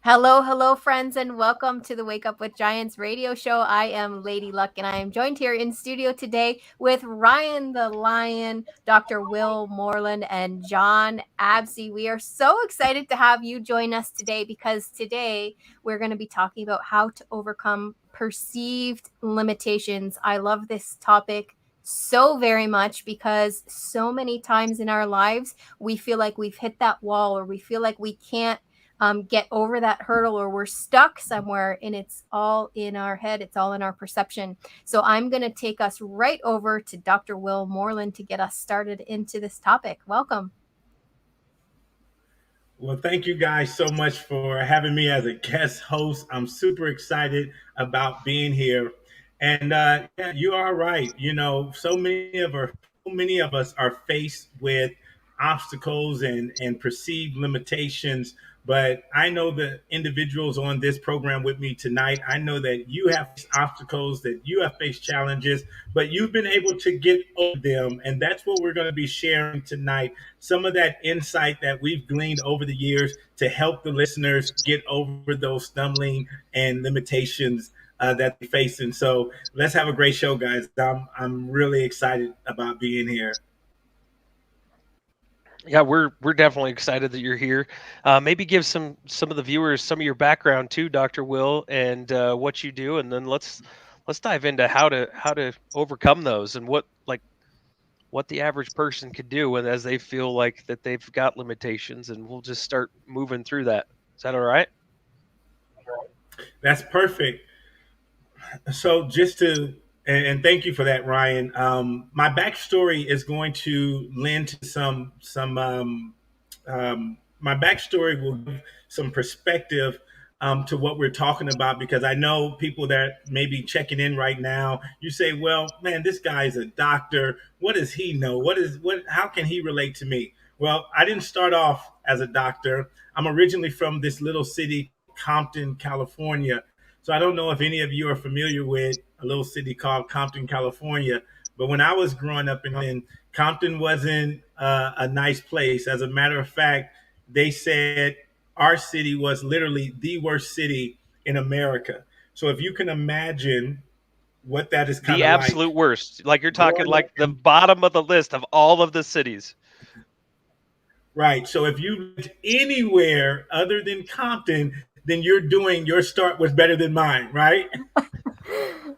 Hello, hello, friends, and welcome to the Wake Up with Giants radio show. I am Lady Luck, and I am joined here in studio today with Ryan the Lion, Dr. Will Moreland, and John Absey. We are so excited to have you join us today because today we're going to be talking about how to overcome perceived limitations. I love this topic so very much because so many times in our lives we feel like we've hit that wall or we feel like we can't get over that hurdle or we're stuck somewhere and it's all in our head, it's all in our perception. So I'm going to take us right over to Dr. Will Moreland to get us started into this topic. Welcome. Well, thank you guys so much for having me as a guest host. I'm super excited about being here. And yeah, you are right. So many of us are faced with obstacles and perceived limitations. But I know the individuals on this program with me tonight, I know that you have faced obstacles, that you have faced challenges, but you've been able to get over them. And that's what we're going to be sharing tonight, some of that insight that we've gleaned over the years to help the listeners get over those stumbling and limitations that they face. And so let's have a great show, guys. I'm really excited about being here. Yeah, we're definitely excited that you're here. Maybe give some of the viewers some of your background too, Dr. Will, and what you do, and then let's dive into how to overcome those and what the average person could do when as they feel like that they've got limitations, and we'll just start moving through that. Is that all right? That's perfect. So just to and thank you for that, Ryan. My backstory is going to lend to my backstory will give some perspective to what we're talking about, because I know people that may be checking in right now. You say, "Well, man, this guy is a doctor. What does he know? What? How can he relate to me?" Well, I didn't start off as a doctor. I'm originally from this little city, Compton, California. So I don't know if any of you are familiar with a little city called Compton, California. But when I was growing up in Compton wasn't a nice place. As a matter of fact, they said our city was literally the worst city in America. So if you can imagine what that is kind The of absolute like worst. Like you're talking growing up like the in, bottom of the list of all of the cities. right. So if you lived anywhere other than Compton, then your start was better than mine, right?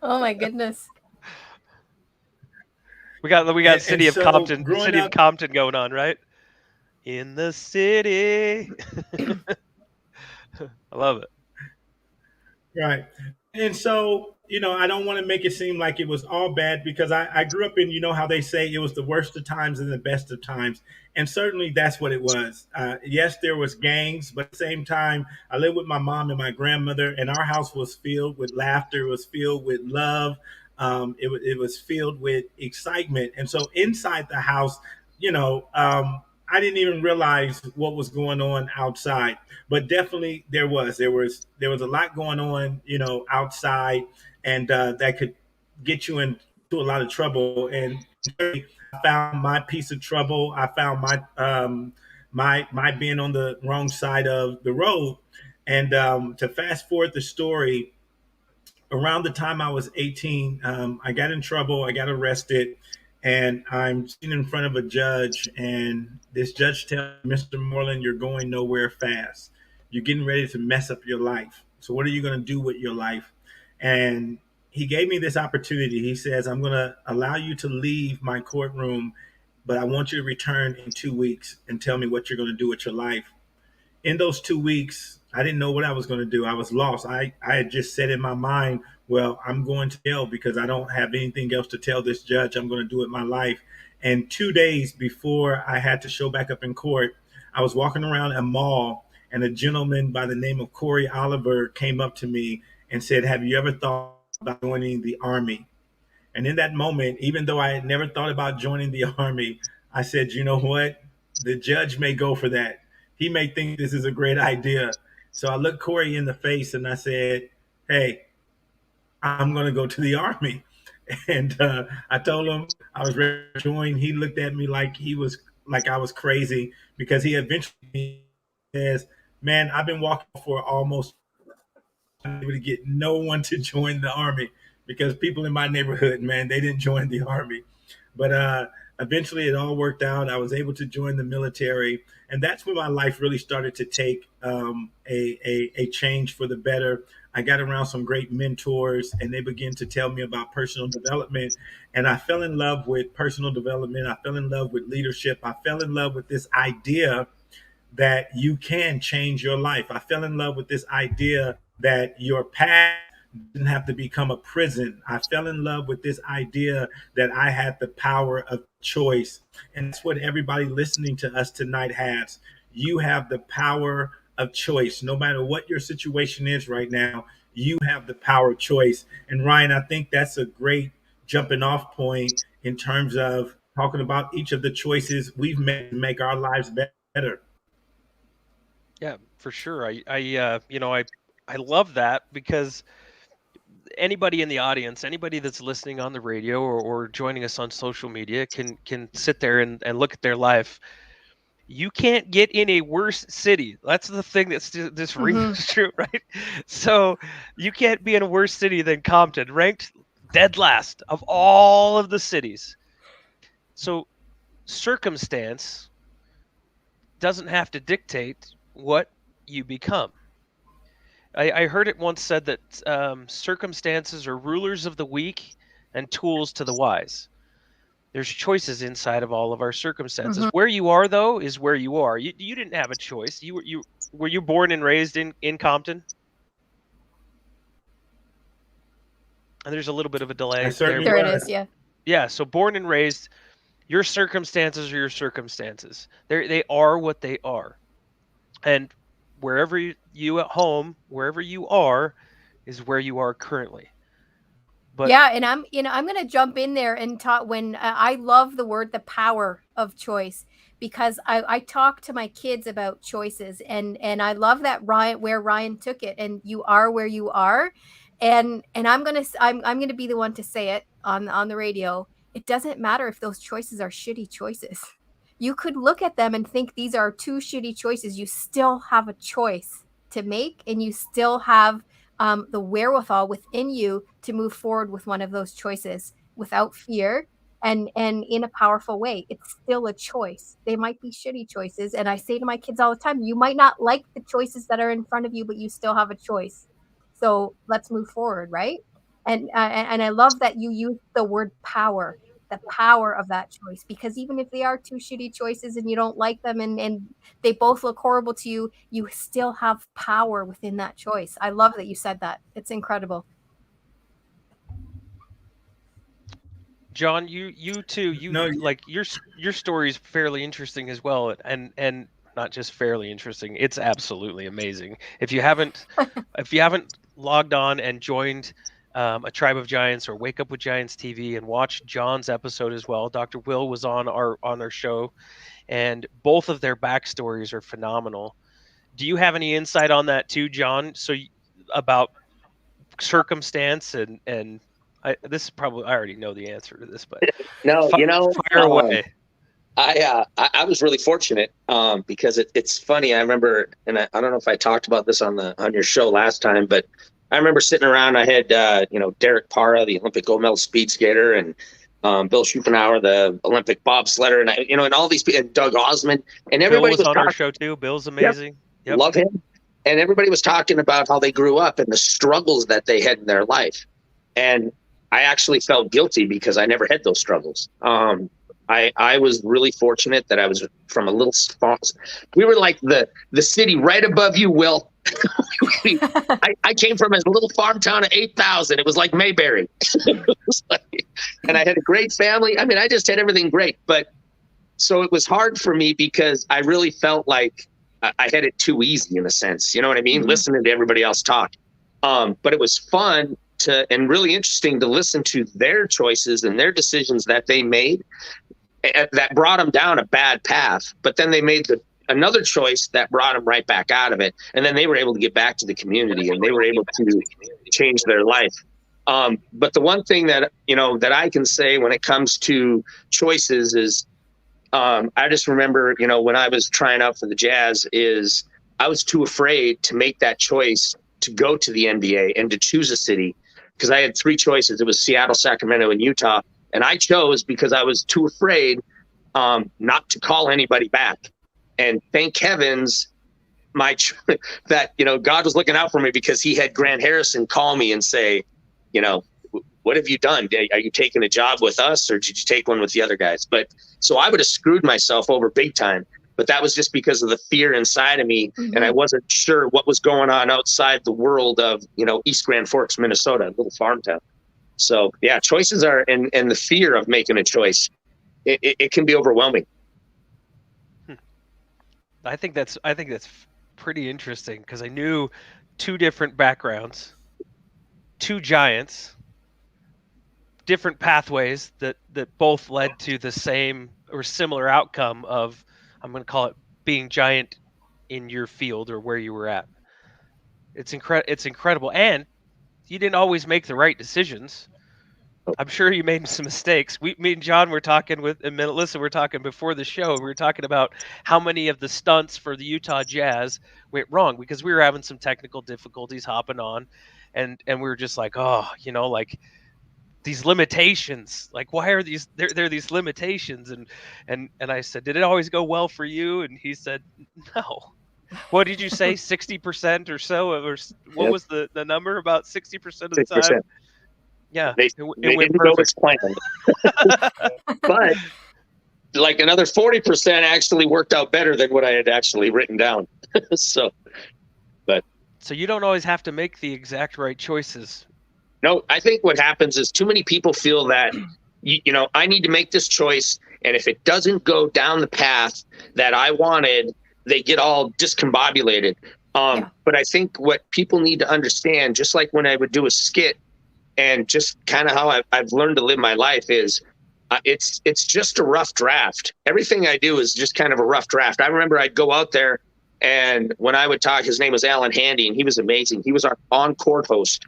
Oh my goodness. We got And city of so Compton, growing city of up, Compton going on, right? In the city. I love it. right. And so, I don't want to make it seem like it was all bad, because I grew up in, how they say it was the worst of times and the best of times. And certainly that's what it was. Yes, there was gangs, but at the same time, I lived with my mom and my grandmother, and our house was filled with laughter, it was filled with love, it was filled with excitement. And so inside the house, I didn't even realize what was going on outside, but definitely there was a lot going on, outside, and that could get you into a lot of trouble. And I found my piece of trouble. I found my being on the wrong side of the road. And to fast forward the story, around the time I was 18, I got in trouble. I got arrested, and I'm sitting in front of a judge, and this judge tells me, "Mr. Moreland, you're going nowhere fast. You're getting ready to mess up your life. So what are you going to do with your life?" And he gave me this opportunity. He says, "I'm going to allow you to leave my courtroom, but I want you to return in 2 weeks and tell me what you're going to do with your life." In those 2 weeks, I didn't know what I was going to do. I was lost. I had just said in my mind, well, I'm going to jail because I don't have anything else to tell this judge. I'm going to do it my life. And 2 days before I had to show back up in court, I was walking around a mall, and a gentleman by the name of Corey Oliver came up to me and said, "Have you ever thought about joining the Army?" And in that moment, even though I had never thought about joining the Army, I said, "You know what? The judge may go for that. He may think this is a great idea." So I looked Corey in the face and I said, "Hey, I'm going to go to the Army." And I told him I was ready to join. He looked at me like I was crazy, because he eventually says, Man, I've been walking for almost able to get no one to join the army because people in my neighborhood, man, they didn't join the army. But eventually it all worked out. I was able to join the military. And that's when my life really started to take a change for the better. I got around some great mentors and they began to tell me about personal development. And I fell in love with personal development. I fell in love with leadership. I fell in love with this idea that you can change your life. I fell in love with this idea that your past didn't have to become a prison. I fell in love with this idea that I had the power of choice. And that's what everybody listening to us tonight has. You have the power of choice. No matter what your situation is right now, you have the power of choice. And Ryan, I think that's a great jumping off point in terms of talking about each of the choices we've made to make our lives better. Yeah, for sure. I love that because anybody in the audience, anybody that's listening on the radio or joining us on social media can sit there and look at their life. You can't get in a worse city. That's the thing that's this rings true, right? So you can't be in a worse city than Compton, ranked dead last of all of the cities. So circumstance doesn't have to dictate what you become. I heard it once said that circumstances are rulers of the weak and tools to the wise. There's choices inside of all of our circumstances. Where you are, though, is where you are. You didn't have a choice. Were you born and raised in Compton? And there's a little bit of a delay there. There it is, yeah. Yeah, so born and raised, your circumstances are your circumstances. They are what they are. And wherever you at home, wherever you are, is where you are currently. But yeah, and I'm going to jump in there and talk when I love the word, the power of choice, because I talk to my kids about choices and I love that where Ryan took it, and you are where you are. And I'm going to be the one to say it on the radio. It doesn't matter if those choices are shitty choices. You could look at them and think these are two shitty choices. You still have a choice to make, and you still have the wherewithal within you to move forward with one of those choices without fear and in a powerful way. It's still a choice. They might be shitty choices. And I say to my kids all the time, you might not like the choices that are in front of you, but you still have a choice. So let's move forward, right? And I love that you use the word power, the power of that choice, because even if they are two shitty choices and you don't like them and they both look horrible to you, you still have power within that choice. I love that you said that. It's incredible. John, you too, like your story is fairly interesting as well, and not just fairly interesting, it's absolutely amazing. If you haven't logged on and joined a Tribe of Giants or Wake Up with Giants TV and watch John's episode as well. Dr. Will was on our show, and both of their backstories are phenomenal. Do you have any insight on that too, John? So about circumstance and this is probably, I already know the answer to this, but no, fire away. I was really fortunate because it's funny. I remember, and I don't know if I talked about this on your show last time, but I remember sitting around. I had Derek Parra, the Olympic gold medal speed skater, and Bill Schupenauer, the Olympic bobsledder, and and all these people, and Doug Osmond, and everybody Bill was on our show too. Bill's amazing. Yep. Love him. And everybody was talking about how they grew up and the struggles that they had in their life, and I actually felt guilty because I never had those struggles. I was really fortunate that I was from a little spot. We were like the city right above you, Will. I came from a little farm town of 8,000. It was like Mayberry. And I had a great family. I mean, I just had everything great. But so it was hard for me because I really felt like I had it too easy in a sense. You know what I mean? Mm-hmm. Listening to everybody else talk. But it was fun and really interesting to listen to their choices and their decisions that they made that brought them down a bad path. But then they made another choice that brought them right back out of it. And then they were able to get back to the community and they were able to change their life. But the one thing that, that I can say when it comes to choices is I just remember, when I was trying out for the Jazz is I was too afraid to make that choice to go to the NBA and to choose a city, because I had three choices. It was Seattle, Sacramento, and Utah. And I chose because I was too afraid not to call anybody back. And thank heavens that, God was looking out for me, because he had Grant Harrison call me and say, what have you done? Are you taking a job with us, or did you take one with the other guys? But so I would have screwed myself over big time. But that was just because of the fear inside of me. Mhm. And I wasn't sure what was going on outside the world of, East Grand Forks, Minnesota, a little farm town. So yeah, choices are, and the fear of making a choice, it can be overwhelming. I think that's pretty interesting, because I knew two different backgrounds, two giants, different pathways that both led to the same or similar outcome of, I'm going to call it, being giant in your field or where you were at. It's incredible. And you didn't always make the right decisions. I'm sure you made some mistakes. Me and John were talking and Melissa were talking before the show. We were talking about how many of the stunts for the Utah Jazz went wrong because we were having some technical difficulties hopping on, and we were just like, like these limitations. Like, why are these? There are these limitations, and I said, did it always go well for you? And he said, no. What did you say? 60% or so, or what was the number? About 60% of the time. 6%. Yeah, they went didn't go as planned. But like another 40% actually worked out better than what I had actually written down. So you don't always have to make the exact right choices. No, I think what happens is too many people feel that, I need to make this choice, and if it doesn't go down the path that I wanted, they get all discombobulated. But I think what people need to understand, just like when I would do a skit, and just kind of how I've learned to live my life, is it's just a rough draft. Everything I do is just kind of a rough draft. I remember I'd go out there, and when I would talk, his name was Alan Handy, and he was amazing. He was our on-court host.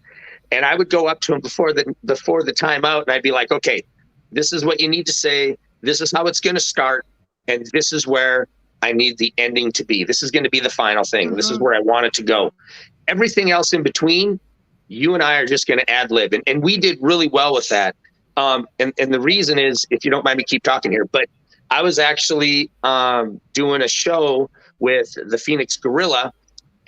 And I would go up to him before the timeout, and I'd be like, okay, this is what you need to say. This is how it's going to start. And this is where I need the ending to be. This is going to be the final thing. Mm-hmm. This is where I want it to go. Everything else in between, you and I are just going to ad lib. And we did really well with that. And the reason is, if you don't mind me keep talking here, but I was actually doing a show with the Phoenix Gorilla,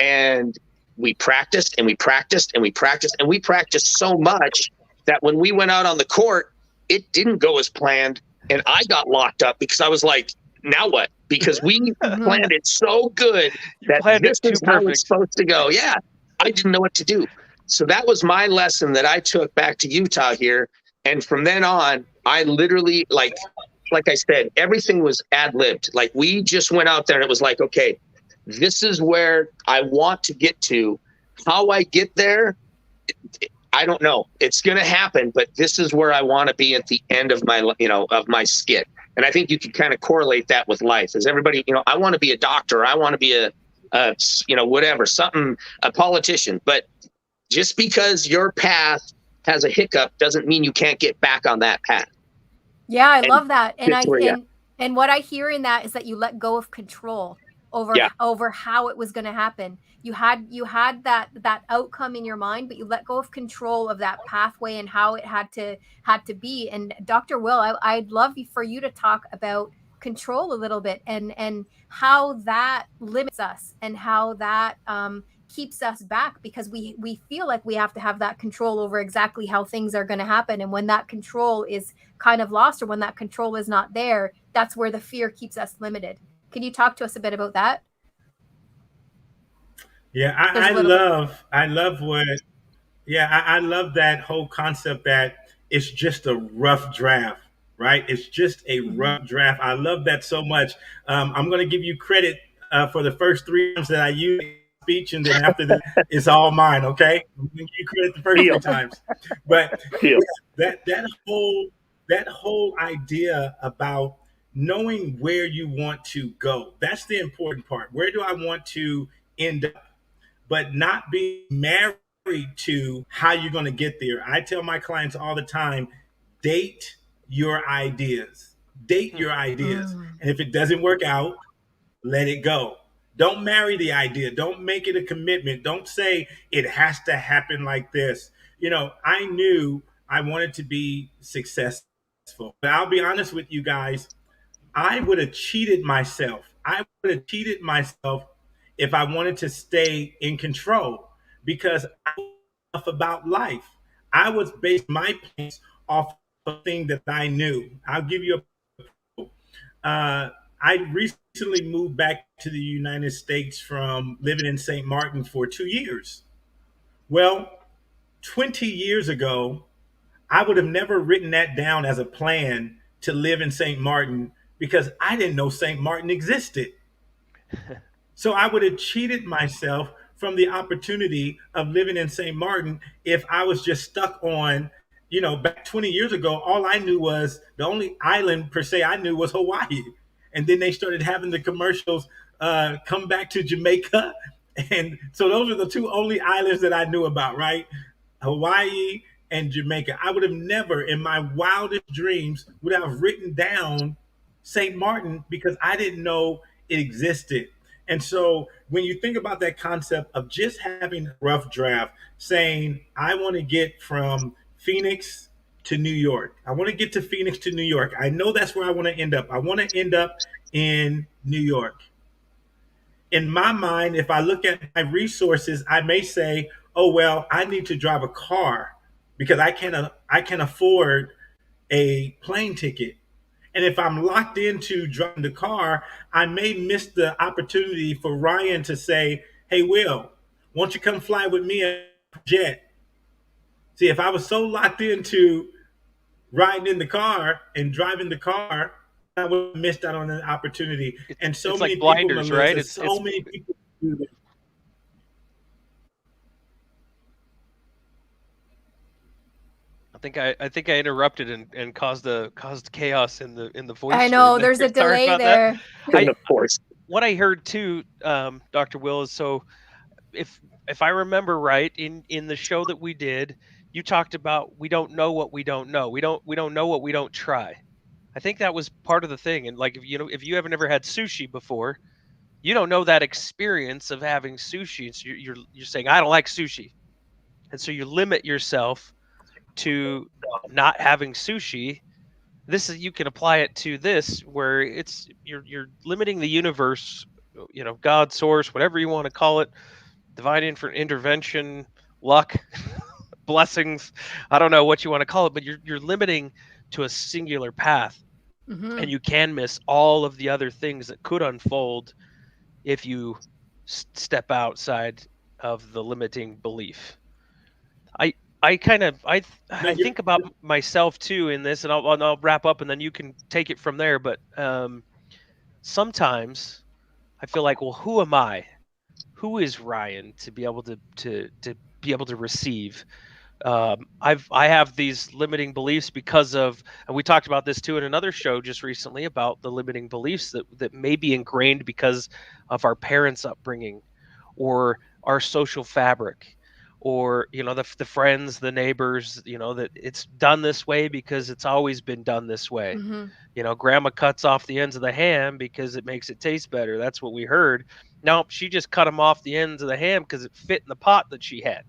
and we practiced and we practiced and we practiced and we practiced so much that when we went out on the court, it didn't go as planned. And I got locked up because I was like, now what? Because we planned it so good that this is how it's supposed to go. Yeah, I didn't know what to do. So that was my lesson that I took back to Utah here. And from then on, I literally, like I said, everything was ad-libbed. Like, we just went out there and it was like, okay, this is where I want to get to. How I get there, I don't know. It's going to happen, but this is where I want to be at the end of my, of my skit. And I think you can kind of correlate that with life. As everybody, I want to be a doctor. I want to be whatever, something, a politician. But just because your path has a hiccup doesn't mean you can't get back on that path. Yeah, I love that. And what I hear in that is that you let go of control over how it was going to happen. You had that outcome in your mind, but you let go of control of that pathway and how it had to be. And Dr. Will, I'd love for you to talk about control a little bit and how that limits us and how that keeps us back, because we feel like we have to have that control over exactly how things are going to happen. And when that control is kind of lost, or when that control is not there, that's where the fear keeps us limited. Can you talk to us a bit about that? Yeah, I love that whole concept that it's just a rough draft, right? It's just a rough draft. I love that so much. I'm going to give you credit for the first 3 times that I used speech, and then after that, it's all mine. Okay, I'm going to give you credit the first 3 times. But that whole idea about knowing where you want to go, that's the important part. Where do I want to end up? But not being married to how you're going to get there. I tell my clients all the time, date your ideas. Date your ideas. And if it doesn't work out, let it go. Don't marry the idea. Don't make it a commitment. Don't say it has to happen like this. I knew I wanted to be successful. But I'll be honest with you guys, I would have cheated myself. I would have cheated myself if I wanted to stay in control because I knew enough about life. I was based my plans off of a thing that I knew. I'll give you uh, I recently moved back to the United States from living in St. Martin for 2 years. Well, 20 years ago, I would have never written that down as a plan to live in St. Martin because I didn't know St. Martin existed. So I would have cheated myself from the opportunity of living in St. Martin if I was just stuck on, back 20 years ago, all I knew was the only island per se I knew was Hawaii. And then they started having the commercials come back to Jamaica. And so those are the two only islands that I knew about, right? Hawaii and Jamaica. I would have never, in my wildest dreams, would have written down St. Martin because I didn't know it existed. And so when you think about that concept of just having a rough draft, saying, I want to get from Phoenix to New York. I want to get to Phoenix to New York. I know that's where I want to end up. I want to end up in New York. In my mind, if I look at my resources, I may say, oh, well, I need to drive a car because I can afford a plane ticket. And if I'm locked into driving the car, I may miss the opportunity for Ryan to say, hey, Will, won't you come fly with me a jet? See, if I was so locked into riding in the car and driving the car, I would have missed out on an opportunity. And so It's like many people, blinders, right? Melissa, It's so many people do this. I think I interrupted and caused chaos in the voice I stream know there. there's a Sorry delay about that. there. And I of course, what I heard too, Dr. Will, is so if I remember right in the show that we did, you talked about we don't know what we don't know. We don't know what we don't try. I think that was part of the thing. And like if you haven't ever had sushi before, you don't know that experience of having sushi. And so you're saying I don't like sushi, and so you limit yourself to not having sushi. This is, you can apply it to this where it's you're limiting the universe, God, source, whatever you want to call it, divine intervention, luck, blessings. I don't know what you want to call it, but you're limiting to a singular path, Hmm. and you can miss all of the other things that could unfold if you step outside of the limiting belief. I I kind of No, I think about myself too in this, and I'll wrap up, and then you can take it from there. But sometimes I feel like, well, who am I? Who is Ryan to be able to be able to receive? I have these limiting beliefs because of, and we talked about this too in another show just recently about the limiting beliefs that may be ingrained because of our parents' upbringing, or our social fabric, or the friends, the neighbors, that it's done this way because it's always been done this way. Hmm. Grandma cuts off the ends of the ham because it makes it taste better. That's what we heard. No, she just cut them off the ends of the ham because it fit in the pot that she had.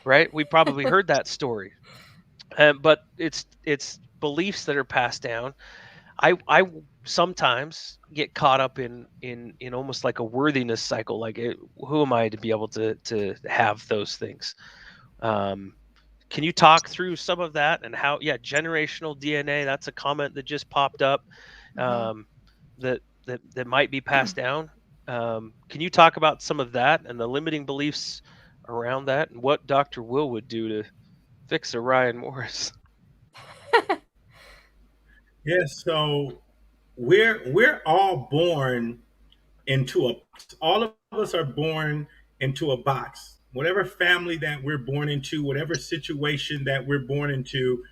Right? We probably heard that story. But it's beliefs that are passed down. I sometimes get caught up in almost like a worthiness cycle. Like, who am I to be able to have those things? Um, can you talk through some of that and how? Yeah, generational DNA. That's a comment that just popped up. Hmm. Um, that might be passed down. Can you talk about some of that and the limiting beliefs around that, and what Dr. Will would do to fix a Ryan Morris? yes. So we're all born into a all of us are born into a box. Whatever family that we're born into, whatever situation that we're born into,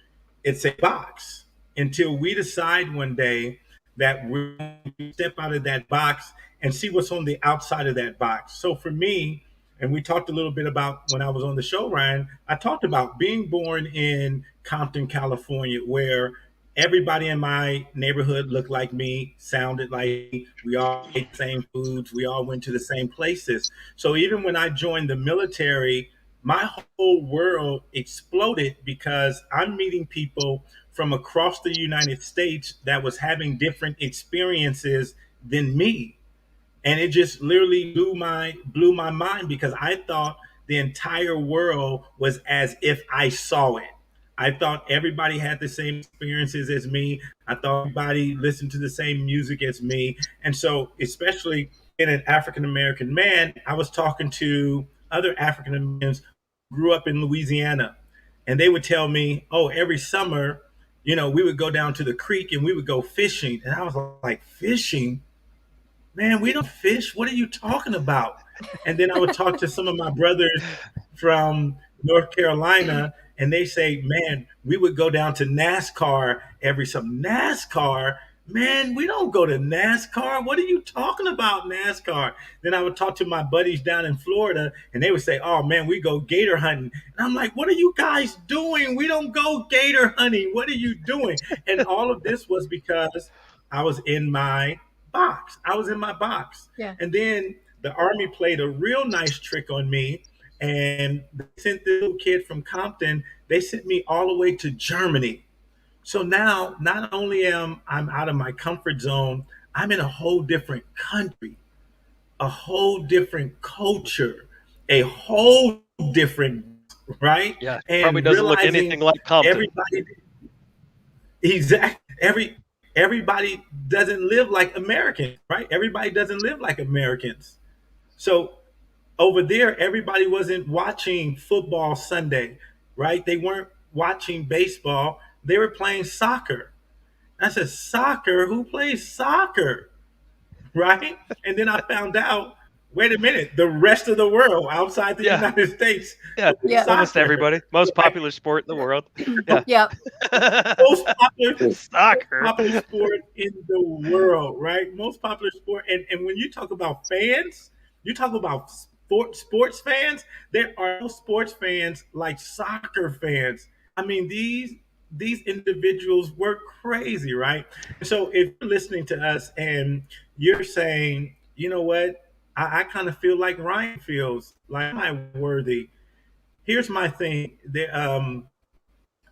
it's a box until we decide one day that we're going to step out of that box and see what's on the outside of that box. So for me, and we talked a little bit about when I was on the show, Ryan, I talked about being born in Compton, California, where everybody in my neighborhood looked like me, sounded like me. We all ate the same foods. We all went to the same places. So even when I joined the military, my whole world exploded because I'm meeting people from across the United States that was having different experiences than me, and it just literally blew my mind because I thought the entire world was as if I saw it. I thought everybody had the same experiences as me. I thought everybody listened to the same music as me. And so, especially in an African American man, I was talking to other African Americans who grew up in Louisiana, and they would tell me, "Oh, every summer, we would go down to the creek and we would go fishing." And I was like, "Fishing? Man, we don't fish. What are you talking about?" And then I would talk to some of my brothers from North Carolina, and they say, "Man, we would go down to NASCAR every summer." NASCAR? Man, we don't go to NASCAR. What are you talking about, NASCAR? Then I would talk to my buddies down in Florida, and they would say, "Oh, man, we go gator hunting." And I'm like, "What are you guys doing? We don't go gator hunting. What are you doing?" And all of this was because I was in my box. I was in my box. Yeah. And then the Army played a real nice trick on me, and they sent the little kid from Compton, they sent me all the way to Germany. So now, not only am I'm out of my comfort zone, I'm in a whole different country, a whole different culture, a whole different, right? Yeah, probably And doesn't look anything realizing like Compton. everybody, exactly, everybody doesn't live like Americans, right? Everybody doesn't live like Americans. So over there, everybody wasn't watching football Sunday, right? They weren't watching baseball. They were playing soccer. I said, "Soccer? Who plays soccer?" Right? And then I found out, wait a minute, the rest of the world outside the Yeah. United States Yeah, Yeah. almost soccer. everybody. Most popular sport in the world. Yeah. Yep. Most popular Soccer. popular sport in the world, right? Most popular sport. And when you talk about fans, you talk about sports fans. There are no sports fans like soccer fans. I mean, these individuals were crazy, right? So if you're listening to us and you're saying, "You know what? I kind of feel like Ryan feels. Like, am I worthy?" Here's my thing. There's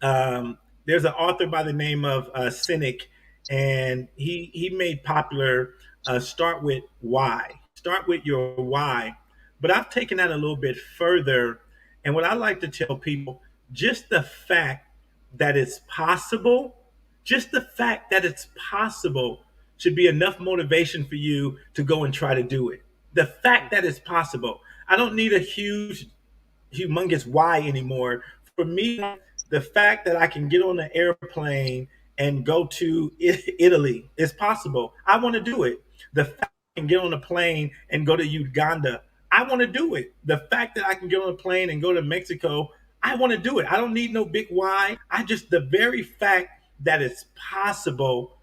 an author by the name of Cynic, and he made popular start with why. Start with your why. But I've taken that a little bit further, and what I like to tell people, just the fact that it's possible, just the fact that it's possible should be enough motivation for you to go and try to do it. The fact that it's possible. I don't need a humongous why anymore. For me, the fact that I can get on an airplane and go to Italy is possible. I want to do it. The fact I can get on a plane and go to Uganda, I want to do it. The fact that I can get on a plane and go to Mexico, I want to do it. I don't need no big why. The very fact that it's possible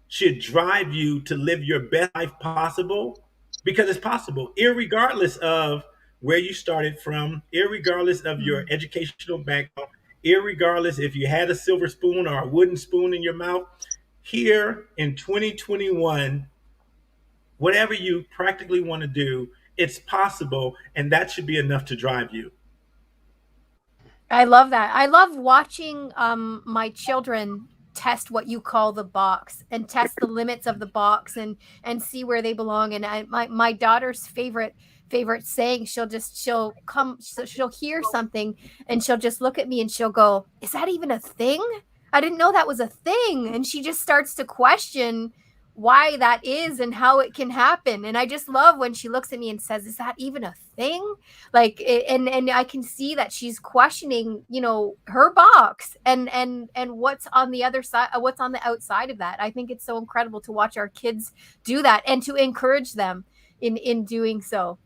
should drive you to live your best life possible, because it's possible, irregardless of where you started from, irregardless of your educational background, irregardless if you had a silver spoon or a wooden spoon in your mouth. Here in 2021, whatever you practically want to do, it's possible, and that should be enough to drive you. I love that. I love watching my children test what you call the box and test the limits of the box and see where they belong. And my daughter's favorite saying, she'll hear something and she'll just look at me and she'll go, "Is that even a thing? I didn't know that was a thing." And she just starts to question why that is and how it can happen. And I just love when she looks at me and says, "Is that even a thing?" Like and I can see that she's questioning, her box and what's on the other side, what's on the outside of that. I think it's so incredible to watch our kids do that and to encourage them in doing so.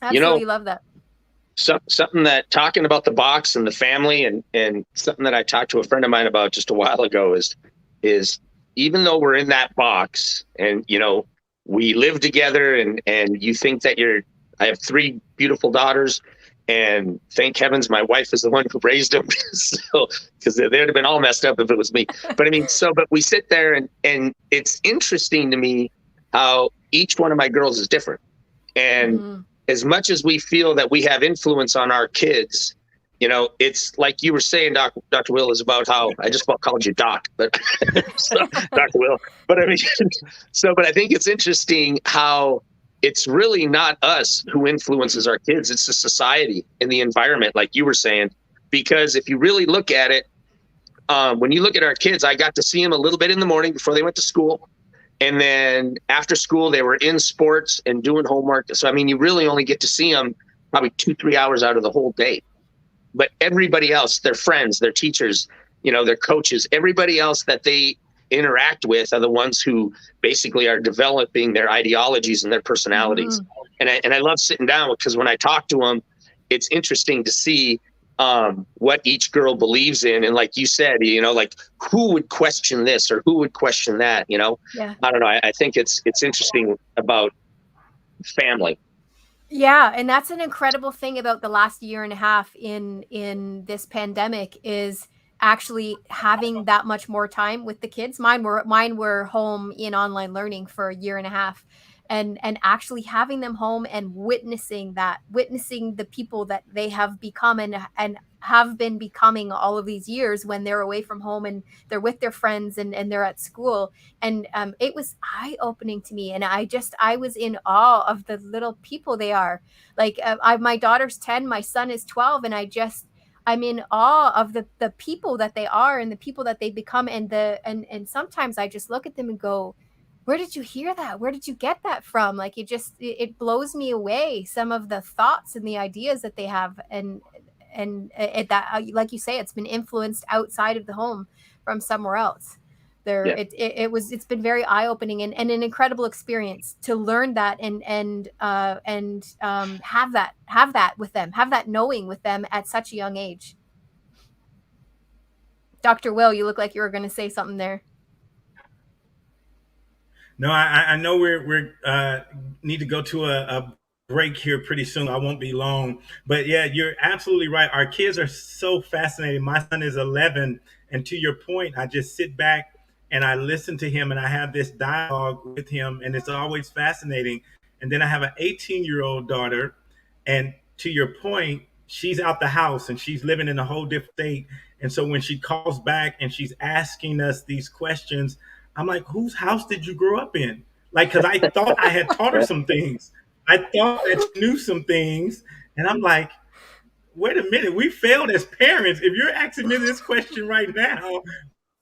Absolutely love that. Something that, talking about the box and the family, and something that I talked to a friend of mine about just a while ago is even though we're in that box and we live together, and you think that I have three beautiful daughters, And thank heavens my wife is the one who raised them. So, because they'd have been all messed up if it was me. But I mean, but we sit there and it's interesting to me how each one of my girls is different. And as much as we feel that we have influence on our kids, you know, it's like you were saying, Dr. Will, is about how I just about called you Doc, but so, Dr. Will. But I mean, but I think it's interesting how it's really not us who influences our kids. It's the society and the environment, like you were saying, because if you really look at it, when you look at our kids, I got to see them a little bit in the morning before they went to school. And then after school, they were in sports and doing homework. So, I mean, you really only get to see them probably 2-3 hours out of the whole day. But everybody else, their friends, their teachers, you know, their coaches, everybody else that they interact with are the ones who basically are developing their ideologies and their personalities. And I love sitting down because when I talk to them, it's interesting to see what each girl believes in. And like you said, you know, like who would question this or who would question that, you know? Yeah. I don't know. I think it's interesting about family. Yeah, and that's an incredible thing about the last year and a half in this pandemic is actually having that much more time with the kids. Mine were home in online learning for a year and a half, and actually having them home and witnessing the people that they have become and have been becoming all of these years when they're away from home and they're with their friends and they're at school. And it was eye-opening to me, and I was in awe of the little people they are. Like my daughter's 10, my son is 12, and I'm in awe of the people that they are and the people that they become. And sometimes I just look at them and go, where did you hear that? Where did you get that from? Like it blows me away, some of the thoughts and the ideas that they have. And that, like you say, it's been influenced outside of the home from somewhere else. It's been very eye-opening and an incredible experience to learn that and have that with them, have that knowing with them at such a young age. Dr. Will, you look like you were going to say something there. No, I know we're need to go to a break here pretty soon. I won't be long, but yeah, you're absolutely right. Our kids are so fascinating. My son is 11, and to your point, I just sit back and I listen to him, and I have this dialogue with him, and it's always fascinating. And then I have an 18-year-old daughter, and to your point, she's out the house and she's living in a whole different state. And so when she calls back and she's asking us these questions, I'm like, whose house did you grow up in? Like, because I thought I had taught her some things. I thought that she knew some things. And I'm like, wait a minute, we failed as parents. If you're asking me this question right now,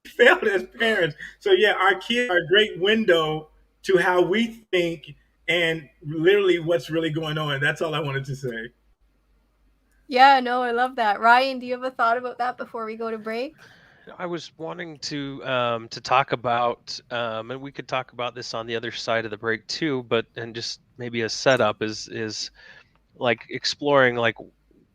we failed as parents. So, yeah, our kids are a great window to how we think and literally what's really going on. That's all I wanted to say. Yeah, no, I love that. Ryan, do you have a thought about that before we go to break? I was wanting to talk about, and we could talk about this on the other side of the break too, but and just maybe a setup is like exploring like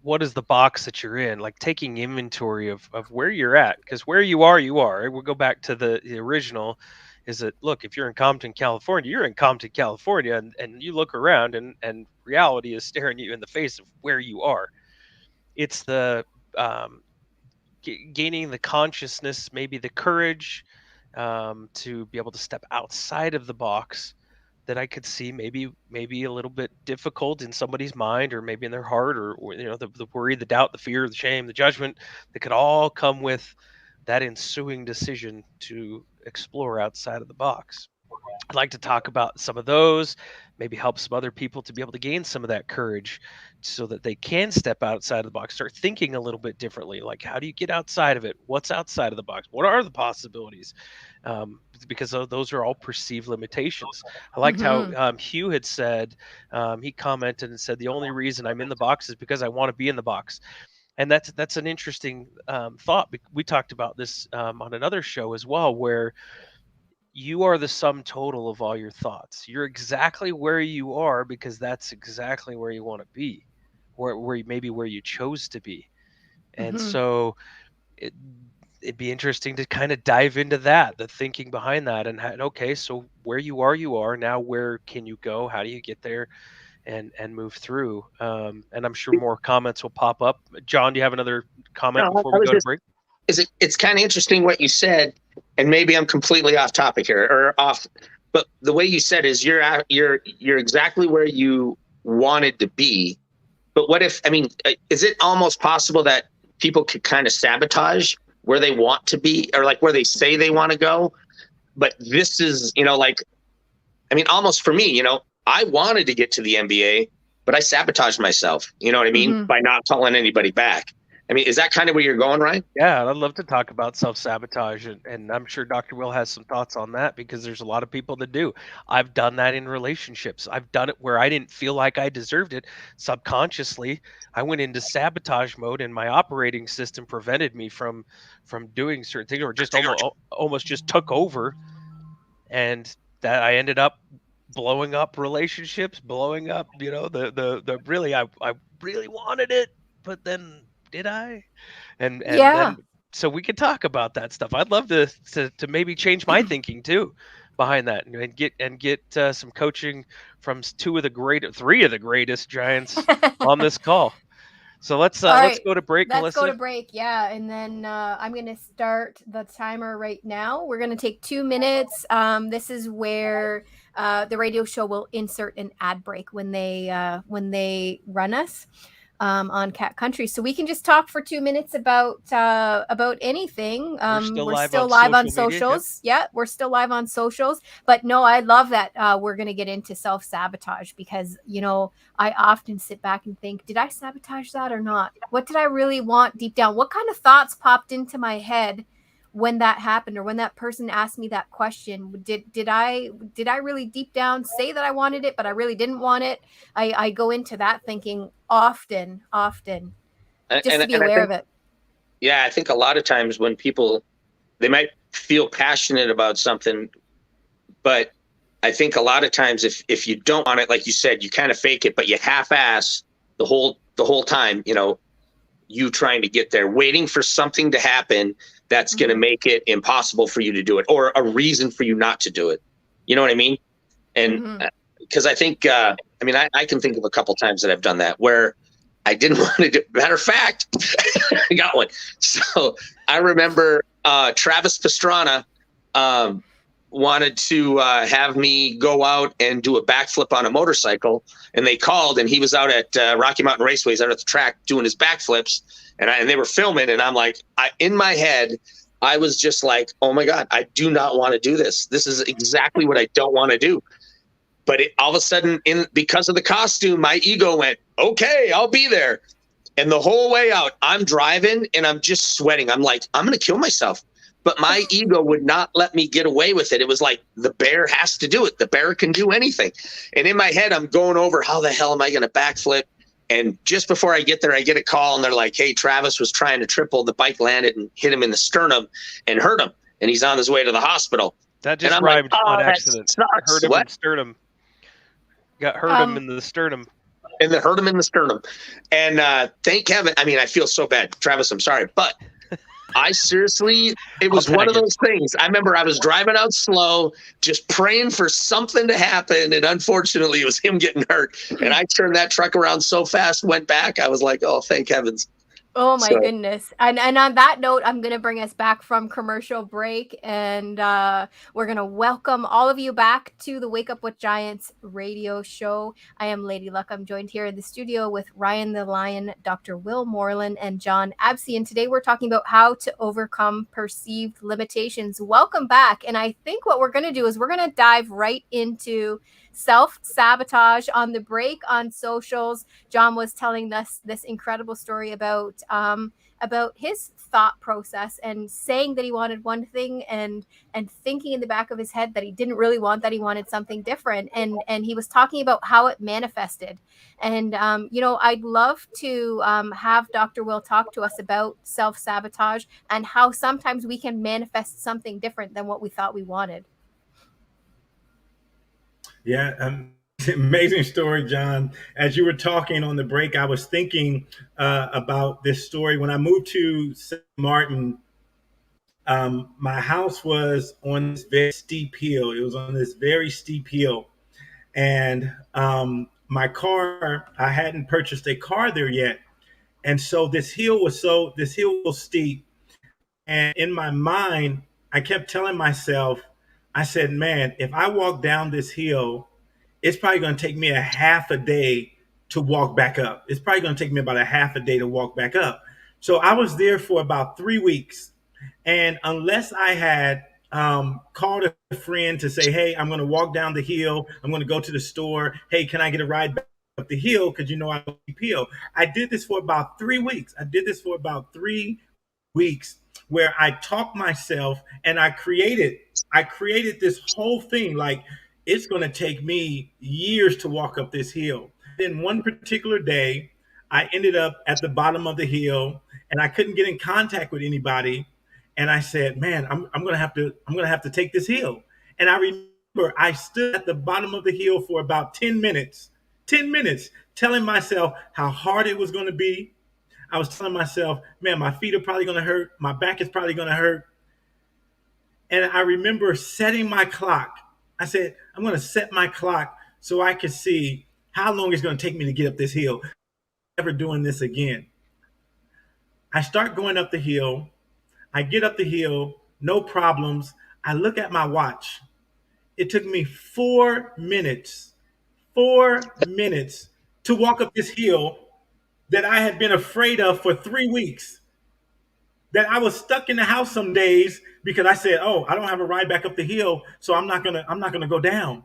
what is the box that you're in, like taking inventory of where you're at, because where you are, you are. We'll go back to the original. Is that look, if you're in Compton, California, you're in Compton, California, and you look around and reality is staring you in the face of where you are. It's the gaining the consciousness, maybe the courage to be able to step outside of the box that I could see maybe a little bit difficult in somebody's mind or maybe in their heart or you know the worry, the doubt, the fear, the shame, the judgment that could all come with that ensuing decision to explore outside of the box. I'd like to talk about some of those, maybe help some other people to be able to gain some of that courage so that they can step outside of the box, start thinking a little bit differently. Like, how do you get outside of it? What's outside of the box? What are the possibilities? Because those are all perceived limitations. I liked how Hugh had said, he commented and said, the only reason I'm in the box is because I want to be in the box. And that's an interesting thought. We talked about this on another show as well, where you are the sum total of all your thoughts. You're exactly where you are because that's exactly where you want to be, where you chose to be. And so it'd be interesting to kind of dive into that, the thinking behind that, and okay, so where you are, now where can you go? How do you get there? and move through. And I'm sure more comments will pop up. John, do you have another comment No, before I we was go to just, break? it's kind of interesting what you said, and maybe I'm completely off topic here or off, but the way you said is you're exactly where you wanted to be. But what if, I mean, is it almost possible that people could kind of sabotage where they want to be, or like where they say they want to go? But this is, like, I mean, almost for me, I wanted to get to the NBA, but I sabotaged myself, you know what I mean? By not calling anybody back. I mean, is that kind of where you're going, Ryan? Yeah, I'd love to talk about self-sabotage, and I'm sure Dr. Will has some thoughts on that, because there's a lot of people that do. I've done that in relationships. I've done it where I didn't feel like I deserved it. Subconsciously, I went into sabotage mode, and my operating system prevented me from doing certain things, or just almost just took over, and that I ended up blowing up relationships, blowing up, the really, I really wanted it, but then did I? And Yeah. then, so we could talk about that stuff. I'd love to maybe change my thinking too behind that, and get some coaching from three of the greatest Giants on this call. So let's All right, go to break, let's go Melissa. to break. Yeah, and then I'm gonna start the timer right now. We're gonna take 2 minutes. This is where the radio show will insert an ad break when they run us on Cat Country, so we can just talk for 2 minutes about anything. We're Still still live on social media. Yep. socials. Yeah, we're still live on socials. But no, I love that we're gonna get into self-sabotage, because I often sit back and think, did I sabotage that or not? What did I really want deep down? What kind of thoughts popped into my head when that happened, or when that person asked me that question? Did I really deep down say that I wanted it, but I really didn't want it? I go into that thinking often, just to be aware of it. Yeah, I think a lot of times when people, they might feel passionate about something, but I think a lot of times if you don't want it, like you said, you kind of fake it, but you half-ass the whole time, you trying to get there, waiting for something to happen that's going to make it impossible for you to do it, or a reason for you not to do it. You know what I mean? And because I think, I can think of a couple times that I've done that where I didn't want to do. Matter of fact, I got one. So I remember Travis Pastrana wanted to have me go out and do a backflip on a motorcycle, and they called, and he was out at Rocky Mountain Raceways out at the track doing his backflips, and they were filming, and I'm like, in my head, I was just like, oh my God, I do not want to do this. This is exactly what I don't want to do. But all of a sudden, because of the costume, my ego went, okay, I'll be there. And the whole way out, I'm driving and I'm just sweating. I'm like, I'm going to kill myself. But my ego would not let me get away with it. It was like, the bear has to do it. The bear can do anything. And in my head, I'm going over, how the hell am I going to backflip? And just before I get there, I get a call, and they're like, hey, Travis was trying to triple. The bike landed and hit him in the sternum and hurt him. And he's on his way to the hospital. That just rhymed on accident. Hurt him in the sternum. Got hurt him in the sternum. And they hurt him in the sternum. And thank heaven. I mean, I feel so bad. Travis, I'm sorry. But I seriously, it was one of those things. I remember I was driving out slow, just praying for something to happen. And unfortunately, it was him getting hurt. And I turned that truck around so fast, went back. I was like, oh, thank heavens. Oh my goodness. And on that note, I'm going to bring us back from commercial break, and we're going to welcome all of you back to the Wake Up with Giants radio show. I am Lady Luck. I'm joined here in the studio with Ryan the Lion, Dr. Will Moreland, and John Absey. And today we're talking about how to overcome perceived limitations. Welcome back. And I think what we're going to do is we're going to dive right into self-sabotage. On the break on socials, John was telling us this incredible story about his thought process, and saying that he wanted one thing, and thinking in the back of his head that he didn't really want that, he wanted something different, and he was talking about how it manifested. And I'd love to have Dr. Will talk to us about self-sabotage, and how sometimes we can manifest something different than what we thought we wanted. Yeah, amazing story, John. As you were talking on the break, I was thinking about this story. When I moved to St. Martin, my house was on this very steep hill. It was on this very steep hill. And my car, I hadn't purchased a car there yet. And so this hill was steep. And in my mind, I kept telling myself, I said, man, if I walk down this hill, it's probably going to take me a half a day to walk back up. It's probably going to take me about a half a day to walk back up. So I was there for about 3 weeks. And unless I had called a friend to say, hey, I'm going to walk down the hill, I'm going to go to the store. Hey, can I get a ride back up the hill? Because I don't keep hill. I did this for about 3 weeks. I did this for about 3 weeks where I talked myself and I created this whole thing like it's going to take me years to walk up this hill. Then one particular day, I ended up at the bottom of the hill and I couldn't get in contact with anybody. And I said, man, I'm gonna have to take this hill. And I remember I stood at the bottom of the hill for about 10 minutes, telling myself how hard it was gonna be. I was telling myself, man, my feet are probably gonna hurt, my back is probably gonna hurt. And I remember setting my clock. I said, I'm gonna set my clock so I could see how long it's gonna take me to get up this hill. Never doing this again. I start going up the hill. I get up the hill, no problems. I look at my watch. It took me 4 minutes to walk up this hill that I had been afraid of for 3 weeks. That I was stuck in the house some days because I said, "Oh, I don't have a ride back up the hill, so I'm not gonna go down."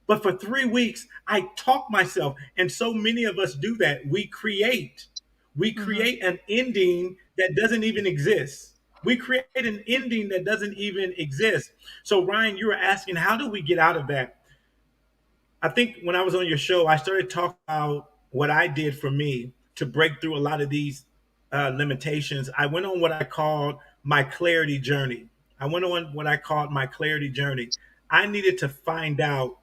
But for 3 weeks, I talked myself, and so many of us do that. We Mm-hmm. create an ending that doesn't even exist. We create an ending that doesn't even exist. So, Ryan, you were asking, how do we get out of that? I think when I was on your show, I started talking about what I did for me to break through a lot of these limitations. I went on what I called my clarity journey. I went on what I called my clarity journey. I needed to find out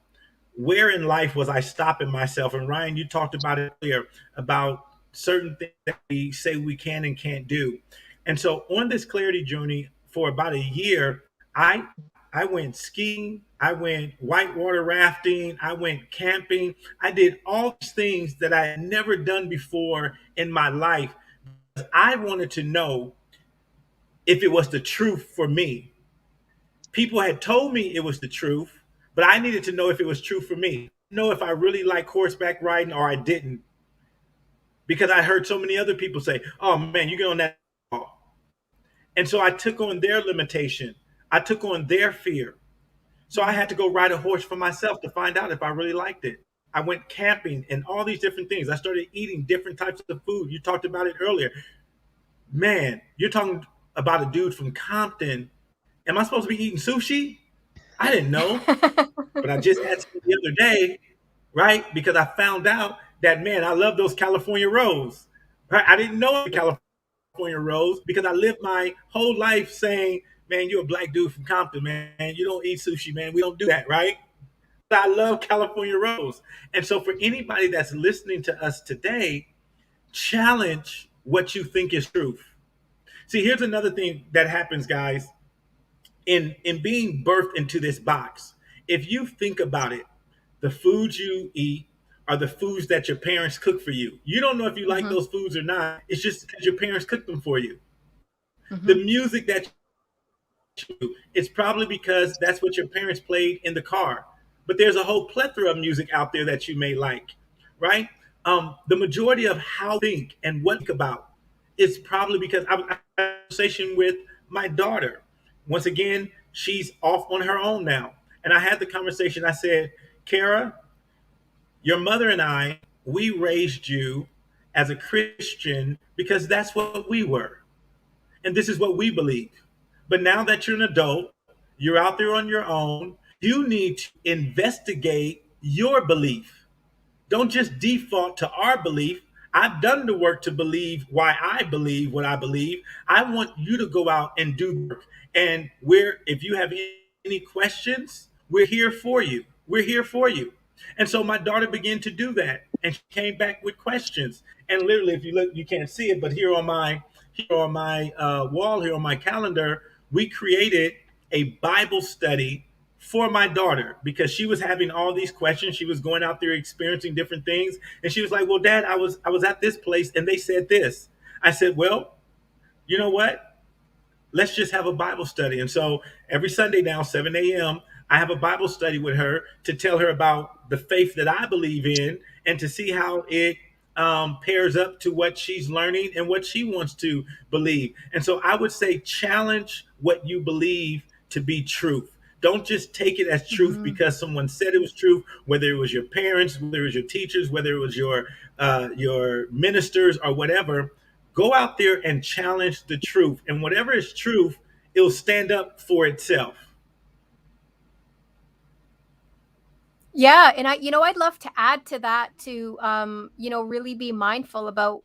where in life was I stopping myself? And Ryan, you talked about it earlier about certain things that we say we can and can't do. And so on this clarity journey for about a year, I went skiing, I went whitewater rafting, I went camping. I did all these things that I had never done before in my life. I wanted to know if it was the truth for me. People had told me it was the truth, but I needed to know if it was true for me. Know if I really like horseback riding or I didn't, because I heard so many other people say, "Oh man, you get on that," and so I took on their limitation. I took on their fear. So I Mm-hmm. had to go ride a horse for myself to find out if I really liked it. I went camping and all these different things. I started eating different types of food. You talked about it earlier. Man, you're talking about a dude from Compton. Am I supposed to be eating sushi? I didn't know. But I just had some the other day, right? Because I found out that man, I love those California rolls. Right? I didn't know the California rolls because I lived my whole life saying, "Man, you're a black dude from Compton, man. You don't eat sushi, man. We don't do that, right?" But I love California rolls, and so for anybody that's listening to us today, challenge what you think is truth. See, here's another thing that happens, guys, in being birthed into this box. If you think about it, the foods you eat are the foods that your parents cook for you. You don't know if you like Mm-hmm. those foods or not. It's just because your parents cooked them for you. The Mm-hmm. music that you, it's probably because that's what your parents played in the car. But there's a whole plethora of music out there that you may like, right? The majority of how you think and what you think about is probably because I was having a conversation with my daughter. Once again, she's off on her own now. And I had the conversation. I said, Kara, your mother and I, we raised you as a Christian because that's what we were. And this is what we believe. But now that you're an adult, you're out there on your own, you need to investigate your belief. Don't just default to our belief. I've done the work to believe why I believe what I believe. I want you to go out and do the work. And if you have any questions, we're here for you. We're here for you. And so my daughter began to do that, and she came back with questions. And literally, if you look, you can't see it, but here on my wall, here on my calendar, we created a Bible study for my daughter because she was having all these questions. She was going out there experiencing different things, and she was like, "Well, Dad, I was at this place and they said this." I said, "Well, you know what? Let's just have a Bible study." And so every Sunday now, 7 a.m., I have a Bible study with her to tell her about the faith that I believe in and to see how it pairs up to what she's learning and what she wants to believe. And so I would say challenge what you believe to be truth. Don't just take it as truth Mhm. because someone said it was truth, whether it was your parents, whether it was your teachers, whether it was your ministers or whatever. Go out there and challenge the truth. And whatever is truth, it'll stand up for itself. Yeah, and I'd love to add to that to, really be mindful about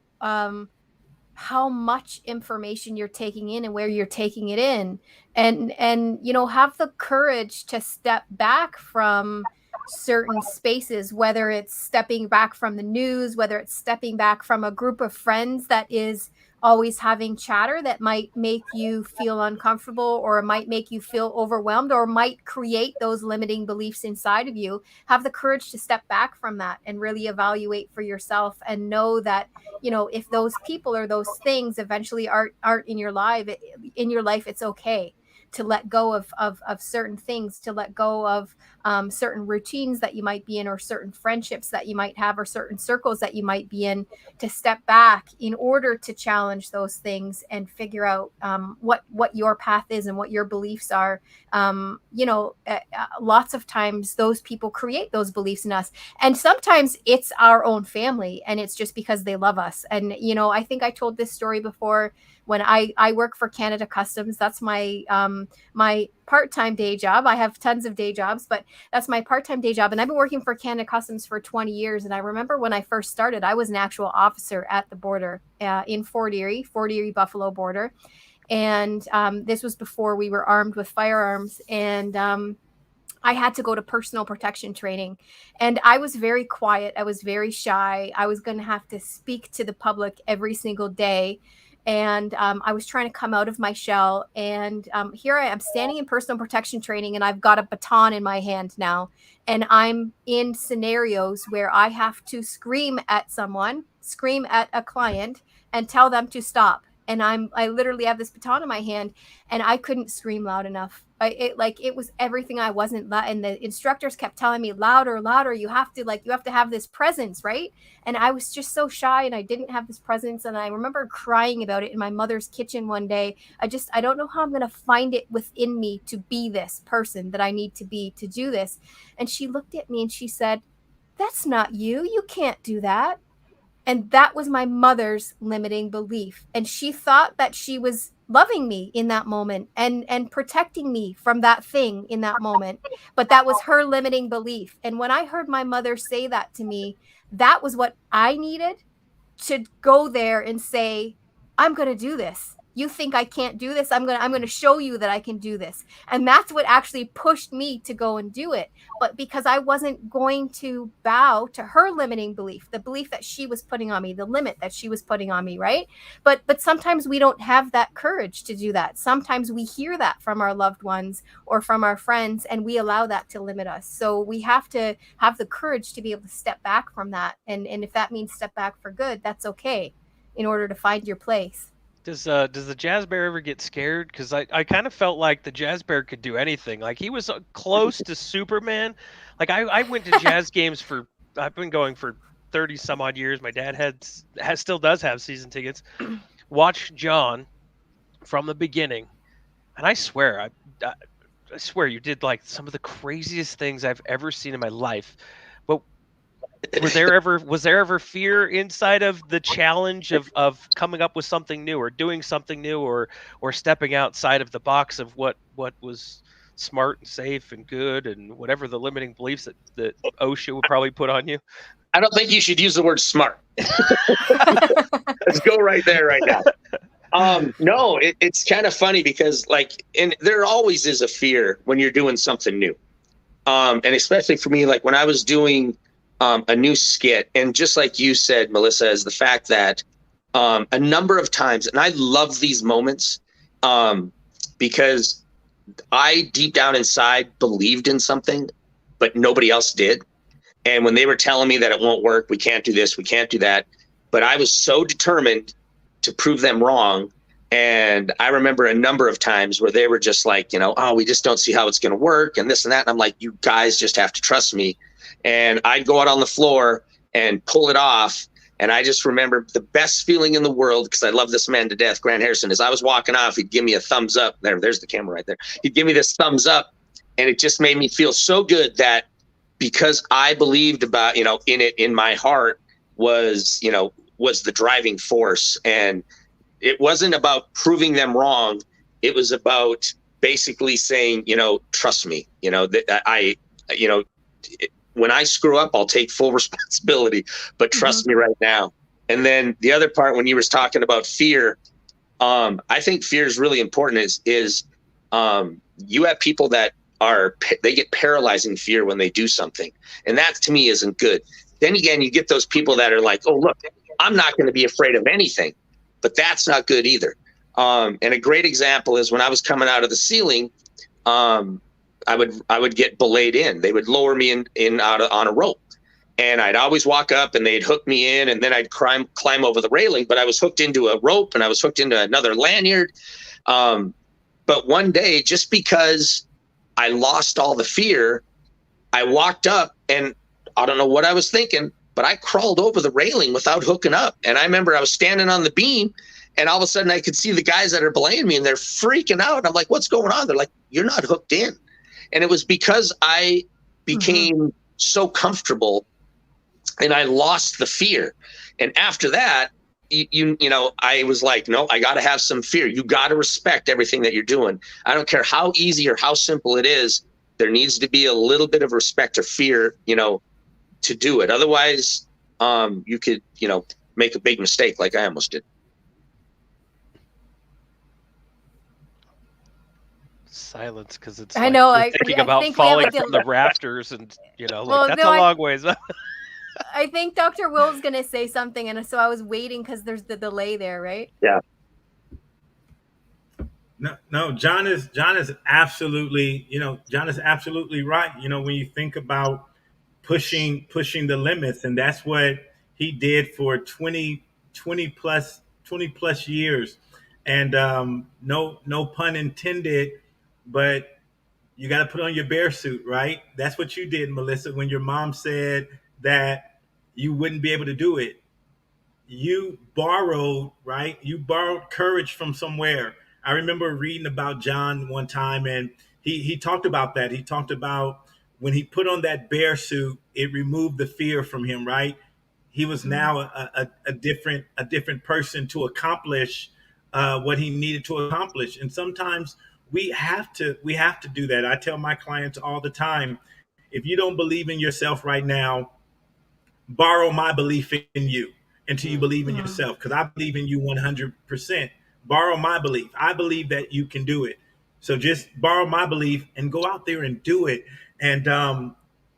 how much information you're taking in and where you're taking it in, and have the courage to step back from certain spaces, whether it's stepping back from the news, whether it's stepping back from a group of friends that is always having chatter that might make you feel uncomfortable or might make you feel overwhelmed or might create those limiting beliefs inside of you. Have the courage to step back from that and really evaluate for yourself and know that if those people or those things eventually aren't in your life, it's okay to let go of certain things, to let go of certain routines that you might be in, or certain friendships that you might have, or certain circles that you might be in, to step back in order to challenge those things and figure out what your path is and what your beliefs are. Lots of times those people create those beliefs in us, and sometimes it's our own family, and it's just because they love us. And I think I told this story before. When I work for Canada Customs, that's my part-time day job. I have tons of day jobs, but that's my part-time day job. And I've been working for Canada Customs for 20 years. And I remember when I first started, I was an actual officer at the border in Fort Erie, Buffalo border. And this was before we were armed with firearms. And I had to go to personal protection training, and I was very quiet. I was very shy. I was going to have to speak to the public every single day. And I was trying to come out of my shell. And here I am standing in personal protection training, and I've got a baton in my hand now. And I'm in scenarios where I have to scream at someone, scream at a client, and tell them to stop. And I literally have this baton in my hand, and I couldn't scream loud enough. It was everything I wasn't. And the instructors kept telling me louder, louder. You have to have this presence, right? And I was just so shy, and I didn't have this presence. And I remember crying about it in my mother's kitchen one day. I don't know how I'm going to find it within me to be this person that I need to be to do this. And she looked at me and she said, "That's not you. You can't do that." And that was my mother's limiting belief. And she thought that she was loving me in that moment and protecting me from that thing in that moment. But that was her limiting belief. And when I heard my mother say that to me, that was what I needed to go there and say, "I'm going to do this. You think I can't do this? I'm going to show you that I can do this." And that's what actually pushed me to go and do it. But because I wasn't going to bow to her limiting belief, the belief that she was putting on me, the limit that she was putting on me, right? But sometimes we don't have that courage to do that. Sometimes we hear that from our loved ones or from our friends, and we allow that to limit us. So we have to have the courage to be able to step back from that. And if that means step back for good, that's okay, in order to find your place. Does the Jazz Bear ever get scared? Because I kind of felt like the Jazz Bear could do anything. Like he was close to Superman. Like I went to jazz games I've been going for 30 some odd years. My dad still does have season tickets. Watch John from the beginning, and I swear I swear you did like some of the craziest things I've ever seen in my life. But was there ever fear inside of the challenge of coming up with something new or doing something new or stepping outside of the box of what was smart and safe and good and whatever the limiting beliefs that OSHA would probably put on you? I don't think you should use the word smart. Let's go right there right now. No, it's kind of funny because and there always is a fear when you're doing something new. And especially for me, like when I was doing a new skit, and just like you said, Melissa, is the fact that a number of times, and I love these moments because I deep down inside believed in something, but nobody else did. And when they were telling me that it won't work, we can't do this, we can't do that, but I was so determined to prove them wrong. And I remember a number of times where they were just like, oh, we just don't see how it's going to work and this and that. And I'm like, you guys just have to trust me. And I'd go out on the floor and pull it off. And I just remember the best feeling in the world, because I love this man to death, Grant Harrison, as I was walking off, he'd give me a thumbs up. There's the camera right there. He'd give me this thumbs up. And it just made me feel so good that because I believed about, in it, in my heart was the driving force. And it wasn't about proving them wrong. It was about basically saying, trust me, that when I screw up, I'll take full responsibility, but trust me right now. And then the other part, when you were talking about fear, I think fear is really important is you have people that they get paralyzing fear when they do something. And that to me isn't good. Then again, you get those people that are like, oh, look, I'm not going to be afraid of anything, but that's not good either. And a great example is when I was coming out of the ceiling, I would get belayed in. They would lower me out on a rope, and I'd always walk up and they'd hook me in, and then I'd climb over the railing, but I was hooked into a rope and I was hooked into another lanyard. But one day, just because I lost all the fear, I walked up and I don't know what I was thinking, but I crawled over the railing without hooking up. And I remember I was standing on the beam, and all of a sudden I could see the guys that are belaying me, and they're freaking out. I'm like, what's going on? They're like, you're not hooked in. And it was because I became so comfortable and I lost the fear. And after that, I was like, no, I got to have some fear. You got to respect everything that you're doing. I don't care how easy or how simple it is. There needs to be a little bit of respect or fear, to do it. Otherwise, you could, make a big mistake like I almost did. Silence, because it's I know. we're thinking about falling from the rafters, and that's a long ways. I think Dr. Will's gonna say something, and so I was waiting because there's the delay there, right? Yeah. No, John is absolutely, John is absolutely right. When you think about pushing the limits, and that's what he did for 20 plus years. And no pun intended, but you got to put on your bear suit, right? That's what you did, Melissa, when your mom said that you wouldn't be able to do it. You borrowed, right? You borrowed courage from somewhere. I remember reading about John one time, and he talked about that. He talked about when he put on that bear suit, it removed the fear from him, right? He was now a different person to accomplish what he needed to accomplish. And sometimes we have to do that. I tell my clients all the time, if you don't believe in yourself right now, borrow my belief in you until you believe in yourself, because I believe in you 100%. Borrow my belief. I believe that you can do it. So just borrow my belief and go out there and do it. And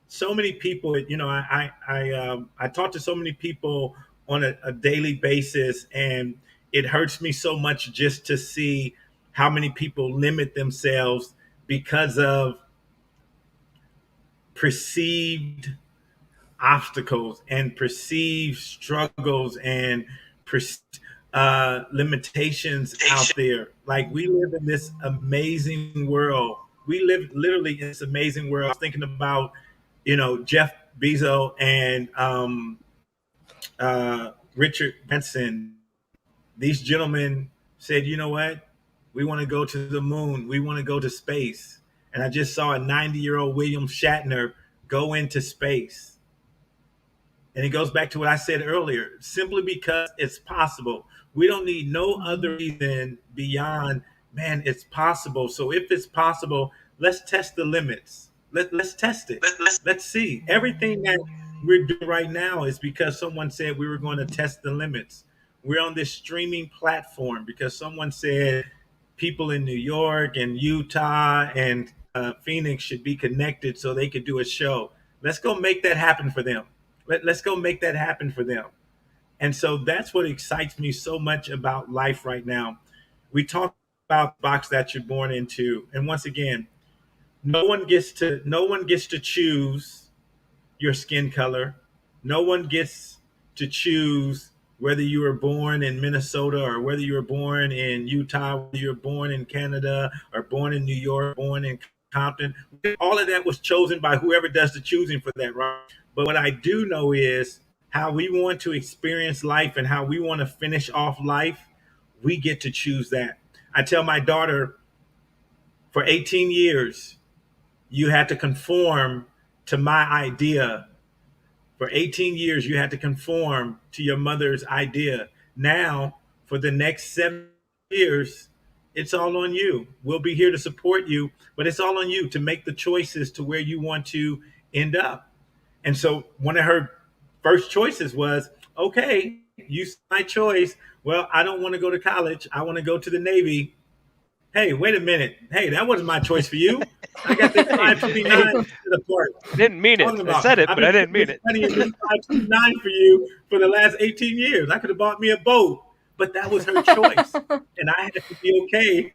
so many people, I talk to so many people on a daily basis, and it hurts me so much just to see how many people limit themselves because of perceived obstacles and perceived struggles and limitations out there. Like, we live in this amazing world. We live literally in this amazing world. I was thinking about, Jeff Bezos and Richard Branson. These gentlemen said, you know what? We want to go to the moon. We want to go to space. And I just saw a 90-year-old William Shatner go into space. And it goes back to what I said earlier, simply because it's possible. We don't need no other reason beyond, man, it's possible. So if it's possible, let's test the limits. Let's test it. Let's see. Everything that we're doing right now is because someone said we were going to test the limits. We're on this streaming platform because someone said people in New York and Utah and Phoenix should be connected so they could do a show. Let's go make that happen for them. Let's go make that happen for them. And so that's what excites me so much about life right now. We talk about the box that you're born into. And once again, no one gets to choose your skin color. No one gets to choose whether you were born in Minnesota or whether you were born in Utah, whether you were born in Canada or born in New York, born in Compton. All of that was chosen by whoever does the choosing for that, right? But what I do know is how we want to experience life and how we want to finish off life. We get to choose that. I tell my daughter, for 18 years, you had to conform to my idea. For 18 years, you had to conform to your mother's idea. Now, for the next 7 years, it's all on you. We'll be here to support you, but it's all on you to make the choices to where you want to end up. And so, one of her first choices was, okay, you see my choice. Well, I don't want to go to college. I want to go to the Navy. Hey, wait a minute. Hey, that wasn't my choice for you. I got this Hey, 529 hey, to the part. didn't mean it. Talking I about, said it, I've but I been didn't putting mean this it. money in this 529 for you for the last 18 years. I could have bought me a boat, but that was her choice. And I had to be okay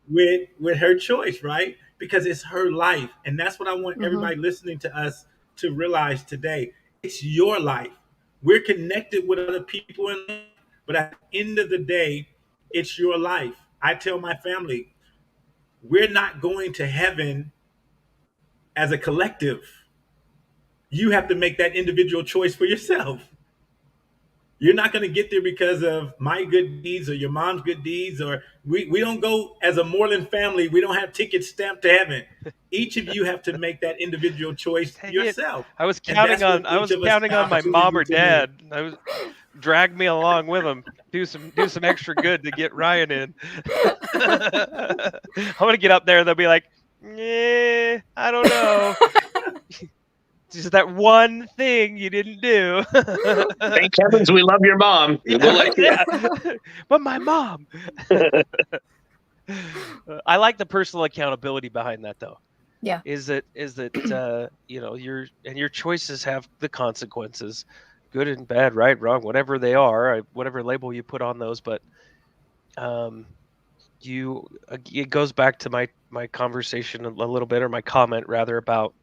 with her choice, right? Because it's her life. And that's what I want Mhm. everybody listening to us to realize today. It's your life. We're connected with other people in life, but at the end of the day, it's your life. I tell my family, we're not going to heaven as a collective. You have to make that individual choice for yourself. You're not going to get there because of my good deeds or your mom's good deeds, or we don't go as a Moreland family. We don't have tickets stamped to heaven. Each of you have to make that individual choice Dang it! yourself. I was And counting that's what on I each was of us have counting the on my mom opportunity or to make. dad. I was drag me along with them. Do some extra good to get Ryan in. I want to get up there. They'll be like, "Yeah, I don't know. Just that one thing you didn't do." Thank heavens we love your mom. Yeah, We'll let you. yeah. But my mom. I like the personal accountability behind that, though. Yeah. Is that your choices have the consequences, good and bad, right, wrong, whatever they are, whatever label you put on those. But um, it goes back to my conversation a little bit, or my comment rather, about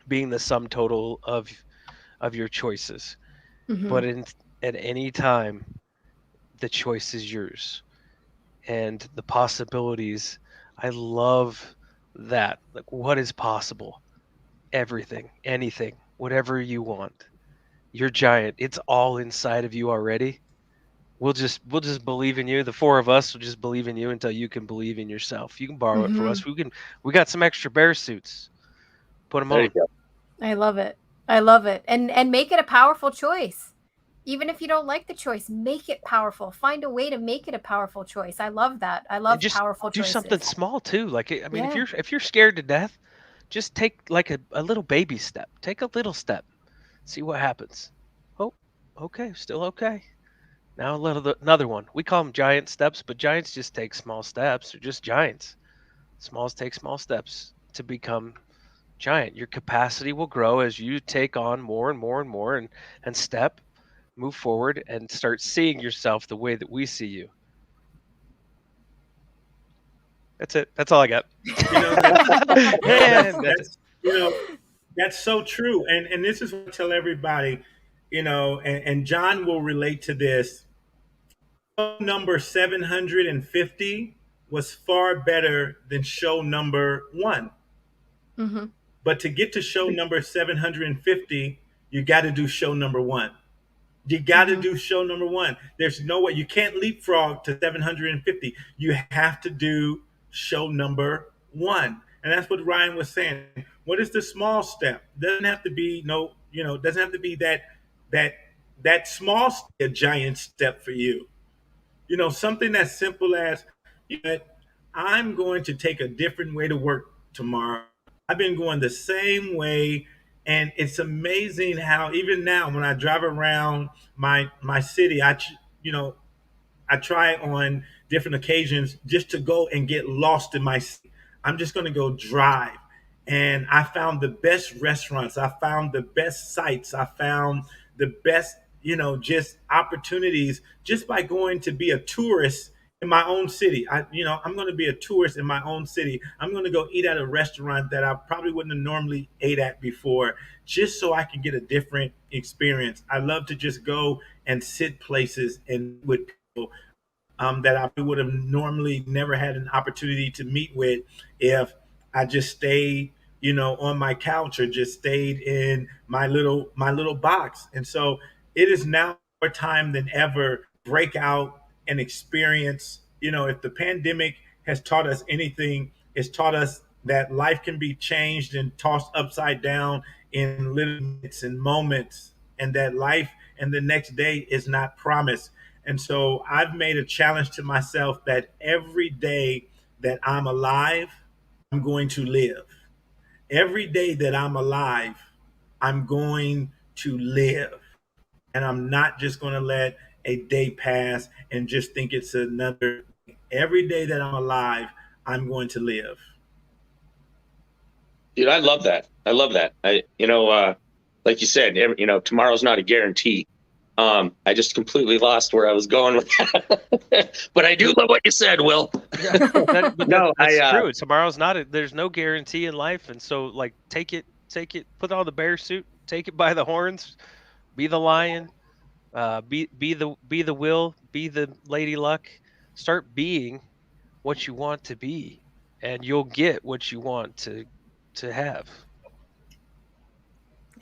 being the sum total of your choices. But Mhm. at any time, the choice is yours, and the possibilities. I love that. Like, what is possible? Everything, anything, whatever you want. You're giant. It's all inside of you already. We'll just believe in you. The four of us will just believe in you until you can believe in yourself. You can borrow it from us. Mhm. We got some extra bear suits. Put them There you on. go. I love it. I love it. And make it a powerful choice. Even if you don't like the choice, make it powerful. Find a way to make it a powerful choice. I love that. I And love just powerful do something choices. small too. Like, I mean, if Yeah. you're scared to death, just take like a little baby step. Take a little step. See what happens. Oh, okay, still okay. Now another one. We call them giant steps, but giants just take small steps. They're just giants. Smalls take small steps to become giant. Your capacity will grow as you take on more and more and more, and move forward, and start seeing yourself the way that we see you. That's it. That's all I got. You know, that's no, And that's it. you know, that's so true. And this is what I tell everybody, and John will relate to this. Show number 750 was far better than show number 1. Mhm. But to get to show number 750, you got to do show number 1. You got to Mhm. do show number 1. There's no way. You can't leapfrog to 750. You have to do show number 1. And that's what Ryan was saying. What is the small step? Doesn't have to be doesn't have to be that that small a giant step for you. Something as simple as, I'm going to take a different way to work tomorrow. I've been going the same way, and it's amazing how even now when I drive around my city, I try on different occasions just to go and get lost in my city. I'm just going to go drive. And I found the best restaurants. I found the best sites. I found the best, just opportunities just by going to be a tourist in my own city. I'm going to be a tourist in my own city. I'm going to go eat at a restaurant that I probably wouldn't have normally ate at before, just so I can get a different experience. I love to just go and sit places and with people that I would have normally never had an opportunity to meet with if I just stayed, on my couch or just stayed in my little box. And so it is now more time than ever break out and experience. If the pandemic has taught us anything, it's taught us that life can be changed and tossed upside down in little minutes and moments, and that life and the next day is not promised. And so I've made a challenge to myself that every day that I'm alive, I'm going to live. Every day that I'm alive, I'm going to live. And I'm not just going to let a day pass and just think it's another. Every day that I'm alive, I'm going to live. Dude, I love that. I love that. Like you said, tomorrow's not a guarantee. I just completely lost where I was going with that. But I do love what you said, Will. That's true. Tomorrow's not. There's no guarantee in life, and so like take it. Put on the bear suit. Take it by the horns. Be the lion. Be the Will. Be the Lady Luck. Start being what you want to be, and you'll get what you want to have.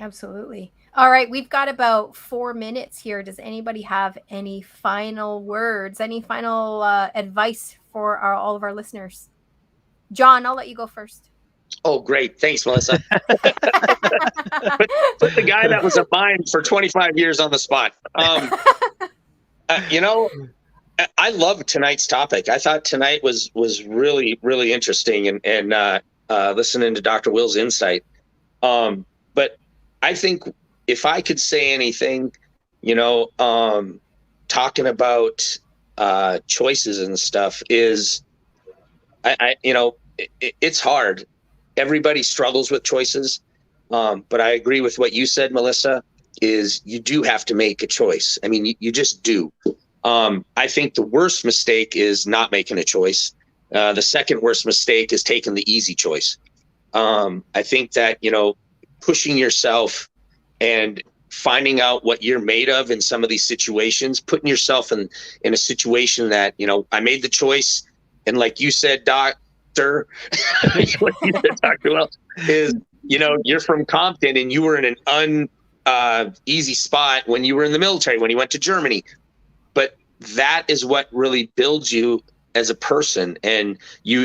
Absolutely. All right, we've got about 4 minutes here. Does anybody have any final words, any final advice for all of our listeners? John, I'll let you go first. Oh, great. Thanks, Melissa. Put the guy that was a mime for 25 years on the spot. I love tonight's topic. I thought tonight was really, really interesting and listening to Dr. Will's insight. But I think if I could say anything, talking about choices and stuff is, it's hard. Everybody struggles with choices. But I agree with what you said, Melissa, is you do have to make a choice. I mean, you just do. I think the worst mistake is not making a choice. The second worst mistake is taking the easy choice. I think that, pushing yourself and finding out what you're made of in some of these situations, putting yourself in a situation that, I made the choice. And like you said, Doctor, what you said, Dr. Well, is, you're from Compton and you were in an easy spot when you were in the military, when you went to Germany. But that is what really builds you as a person, and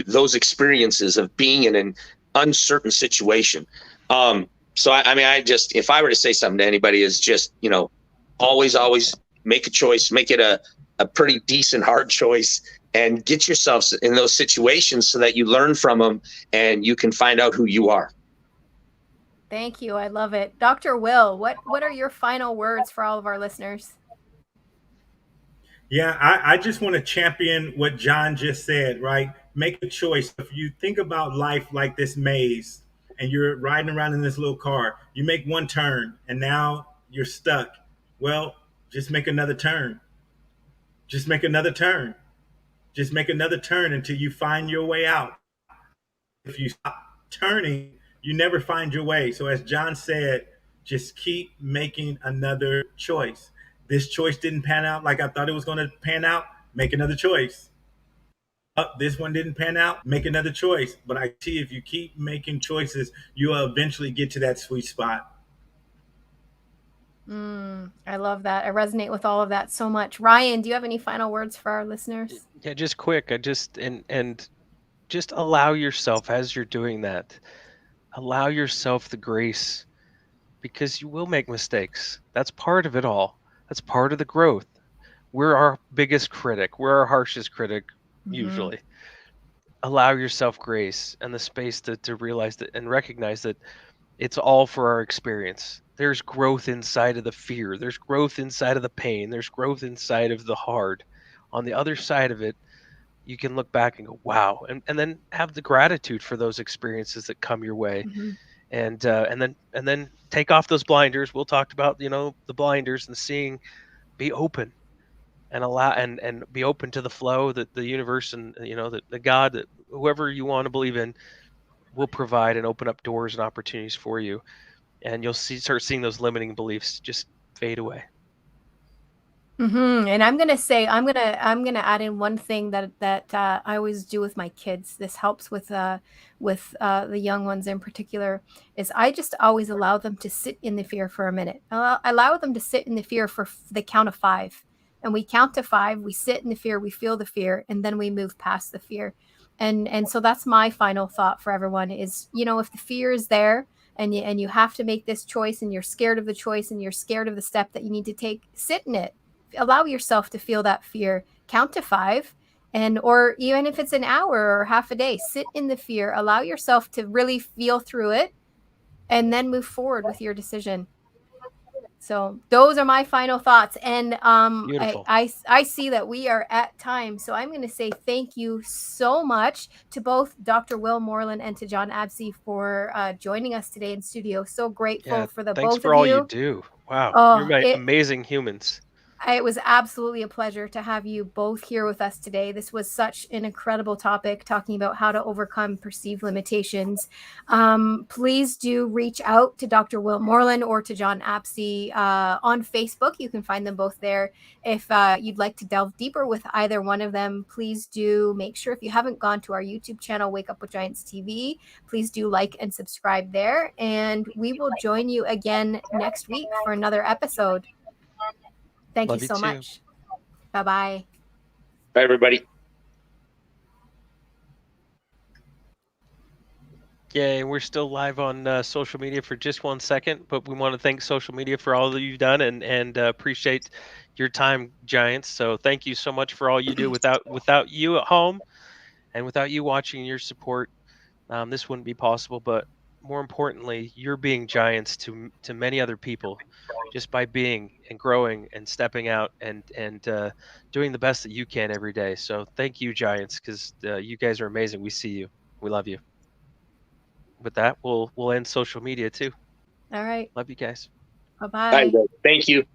those experiences of being in an uncertain situation. So if I were to say something to anybody, is just, always make a choice, make it a pretty decent, hard choice, and get yourself in those situations so that you learn from them and you can find out who you are. Thank you. I love it. Dr. Will, what are your final words for all of our listeners? Yeah, I just want to champion what John just said, right? Make a choice. If you think about life like this maze and you're riding around in this little car, you make one turn and now you're stuck. Well, just make another turn. Just make another turn. Just make another turn until you find your way out. If you stop turning, you never find your way. So as John said, just keep making another choice. This choice didn't pan out like I thought it was going to pan out. Make another choice. This one didn't pan out. Make another choice. But I see if you keep making choices, you will eventually get to that sweet spot. I love that. I resonate with all of that so much. Ryan, do you have any final words for our listeners? Yeah, just quick. And just allow yourself, as you're doing that, allow yourself the grace, because you will make mistakes. That's part of it all. That's part of the growth. We're our biggest critic. We're our harshest critic, usually. Allow yourself grace and the space to realize that and recognize that it's all for our experience. There's growth inside of the fear. There's growth inside of the pain. There's growth inside of the hard. On the other side of it, you can look back and go, wow. And then have the gratitude for those experiences that come your way. And then take off those blinders. We'll talk about, the blinders and seeing, be open and allow and be open to the flow that the universe and the God, that whoever you want to believe in, will provide and open up doors and opportunities for you, and you'll start seeing those limiting beliefs just fade away. And I'm gonna add in one thing that I always do with my kids. This helps with the young ones in particular. Is I just always allow them to sit in the fear for a minute. Allow them to sit in the fear for the count of 5, and we count to 5. We sit in the fear, we feel the fear, and then we move past the fear. And so that's my final thought for everyone. Is if the fear is there, and you have to make this choice, and you're scared of the choice, and you're scared of the step that you need to take, sit in it. Allow yourself to feel that fear. Count to 5, or even if it's an hour or half a day, sit in the fear. Allow yourself to really feel through it, and then move forward with your decision. So those are my final thoughts. And Beautiful. I see that we are at time. So I'm going to say thank you so much to both Dr. Will Moreland and to John Absey for joining us today in studio. So grateful for the Thanks both for of all you. you do. Wow, Oh, you're amazing humans. It was absolutely a pleasure to have you both here with us today. This was such an incredible topic, talking about how to overcome perceived limitations. Please do reach out to Dr. Will Moreland or to John Absey on Facebook. You can find them both there. If you'd like to delve deeper with either one of them, please do make sure, if you haven't gone to our YouTube channel, Wake Up with Giants TV, please do like and subscribe there. And we will join you again next week for another episode. Thank you so much. Bye-bye. Bye, everybody. Yay, we're still live on social media for just 1 second, but we want to thank social media for all that you've done and appreciate your time, Giants. So thank you so much for all you do. Without you at home and without you watching, your support, this wouldn't be possible. But more importantly, you're being giants to many other people, just by being and growing and stepping out and doing the best that you can every day. So thank you, Giants, because you guys are amazing. We see you. We love you. With that, we'll end social media too. All right. Love you guys. Bye-bye. Thank you.